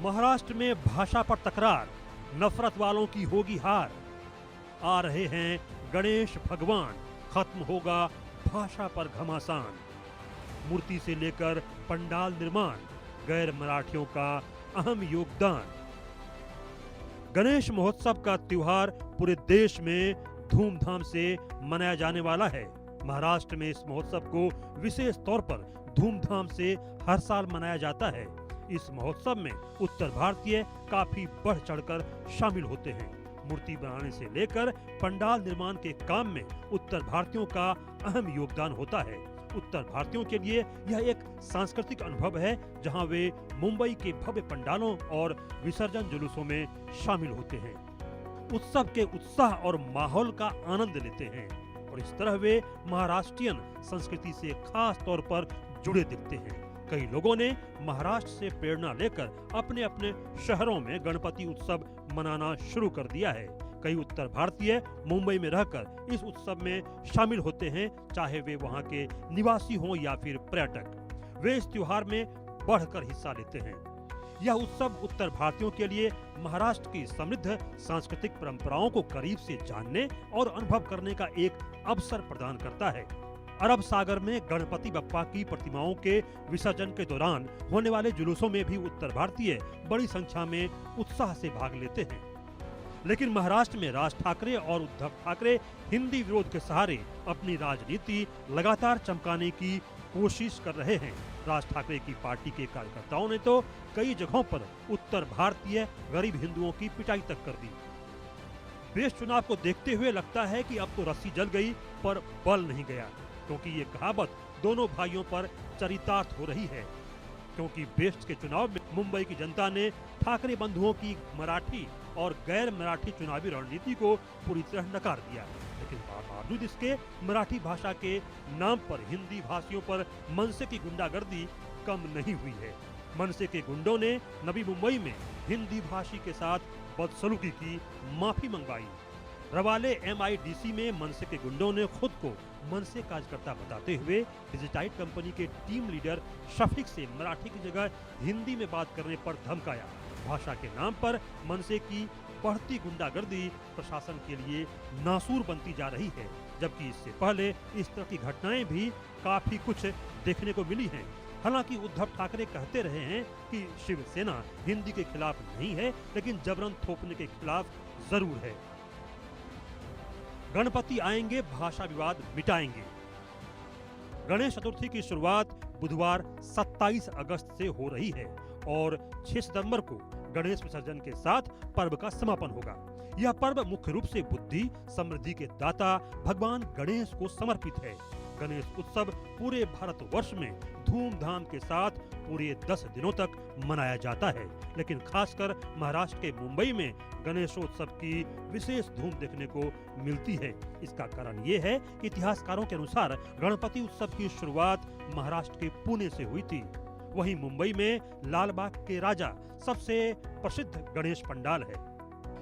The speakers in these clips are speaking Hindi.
महाराष्ट्र में भाषा पर तकरार, नफरत वालों की होगी हार। आ रहे हैं गणेश भगवान, खत्म होगा भाषा पर घमासान। मूर्ति से लेकर पंडाल निर्माण, गैर मराठियों का अहम योगदान। गणेश महोत्सव का त्योहार पूरे देश में धूमधाम से मनाया जाने वाला है। महाराष्ट्र में इस महोत्सव को विशेष तौर पर धूमधाम से हर साल मनाया जाता है। इस महोत्सव में उत्तर भारतीय काफी बढ़ चढ़कर शामिल होते हैं। मूर्ति बनाने से लेकर पंडाल निर्माण के काम में उत्तर भारतीयों का अहम योगदान होता है। उत्तर भारतीयों के लिए यह एक सांस्कृतिक अनुभव है, जहां वे मुंबई के भव्य पंडालों और विसर्जन जुलूसों में शामिल होते हैं। उत्सव के उत्साह और माहौल का आनंद लेते हैं और इस तरह वे महाराष्ट्रियन संस्कृति से खास तौर पर जुड़े दिखते हैं। कई लोगों ने महाराष्ट्र से प्रेरणा लेकर अपने अपने शहरों में गणपति उत्सव मनाना शुरू कर दिया है। कई उत्तर भारतीय मुंबई में रहकर इस उत्सव में शामिल होते हैं, चाहे वे वहां के निवासी हों या फिर पर्यटक। वे इस त्योहार में बढ़कर हिस्सा लेते हैं। यह उत्सव उत्तर भारतीयों के लिए महाराष्ट्र की समृद्ध सांस्कृतिक परंपराओं को करीब से जानने और अनुभव करने का एक अवसर प्रदान करता है। अरब सागर में गणपति बप्पा की प्रतिमाओं के विसर्जन के दौरान होने वाले जुलूसों में भी उत्तर भारतीय बड़ी संख्या में उत्साह से भाग लेते हैं। लेकिन महाराष्ट्र में राज ठाकरे और उद्धव ठाकरे हिंदी विरोध के सहारे अपनी राजनीति लगातार चमकाने की कोशिश कर रहे हैं। राज ठाकरे की पार्टी के कार्यकर्ताओं ने तो कई जगहों पर उत्तर भारतीय गरीब हिंदुओं की पिटाई तक कर दी। देश चुनाव को देखते हुए लगता है कि अब तो रस्सी जल गई पर बल नहीं गया, क्योंकि ये कहावत दोनों भाइयों पर चरितार्थ हो रही है। क्योंकि बेस्ट के चुनाव में मुंबई की जनता ने ठाकरे बंधुओं की मराठी और गैर मराठी चुनावी रणनीति को पूरी तरह नकार दिया। लेकिन बावजूद इसके मराठी भाषा के नाम पर हिंदी भाषियों पर मनसे की गुंडागर्दी कम नहीं हुई है। मनसे के गुंडों ने नवी मुंबई में हिंदी भाषी के साथ बदसलूकी की माफी मंगवाई। रवाले MIDC में मनसे के गुंडों ने खुद को मनसे कार्यकर्ता बताते हुए डिजिटाइट कंपनी के टीम लीडर शफीक से मराठी की जगह हिंदी में बात करने पर धमकाया। भाषा के नाम पर मनसे की बढ़ती गुंडागर्दी प्रशासन के लिए नासूर बनती जा रही है, जबकि इससे पहले इस तरह की घटनाएं भी काफी कुछ देखने को मिली हैं। हालांकि उद्धव ठाकरे कहते रहे हैं कि शिवसेना हिंदी के खिलाफ नहीं है, लेकिन जबरन थोपने के खिलाफ जरूर है। गणपति आएंगे, भाषा विवाद मिटाएंगे। गणेश चतुर्थी की शुरुआत बुधवार 27 अगस्त से हो रही है और 6 सितंबर को गणेश विसर्जन के साथ पर्व का समापन होगा। यह पर्व मुख्य रूप से बुद्धि समृद्धि के दाता भगवान गणेश को समर्पित है। गणेश उत्सव पूरे भारतवर्ष में धूमधाम के साथ पूरे 10 दिनों तक मनाया जाता है, लेकिन खासकर महाराष्ट्र के मुंबई में गणेशोत्सव की विशेष धूम देखने को मिलती है। इसका कारण ये है कि इतिहासकारों के अनुसार गणपति उत्सव की शुरुआत महाराष्ट्र के पुणे से हुई थी। वहीं मुंबई में लालबाग के राजा सबसे प्रसिद्ध गणेश पंडाल है।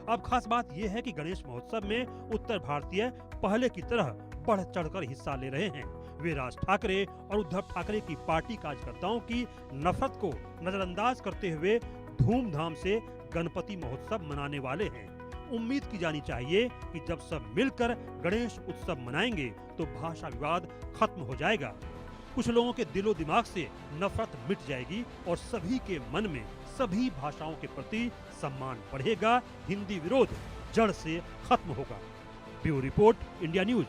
अब खास बात यह है कि गणेश महोत्सव में उत्तर भारतीय पहले की तरह बढ़ चढ़कर हिस्सा ले रहे हैं। वे राज ठाकरे और उद्धव ठाकरे की पार्टी कार्यकर्ताओं की नफरत को नजरअंदाज करते हुए धूमधाम से गणपति महोत्सव मनाने वाले हैं। उम्मीद की जानी चाहिए कि जब सब मिलकर गणेश उत्सव मनाएंगे तो भाषा विवाद खत्म हो जाएगा। कुछ लोगों के दिलो दिमाग से नफरत मिट जाएगी और सभी के मन में सभी भाषाओं के प्रति सम्मान बढ़ेगा। हिंदी विरोध जड़ से खत्म होगा। Bureau report, India news.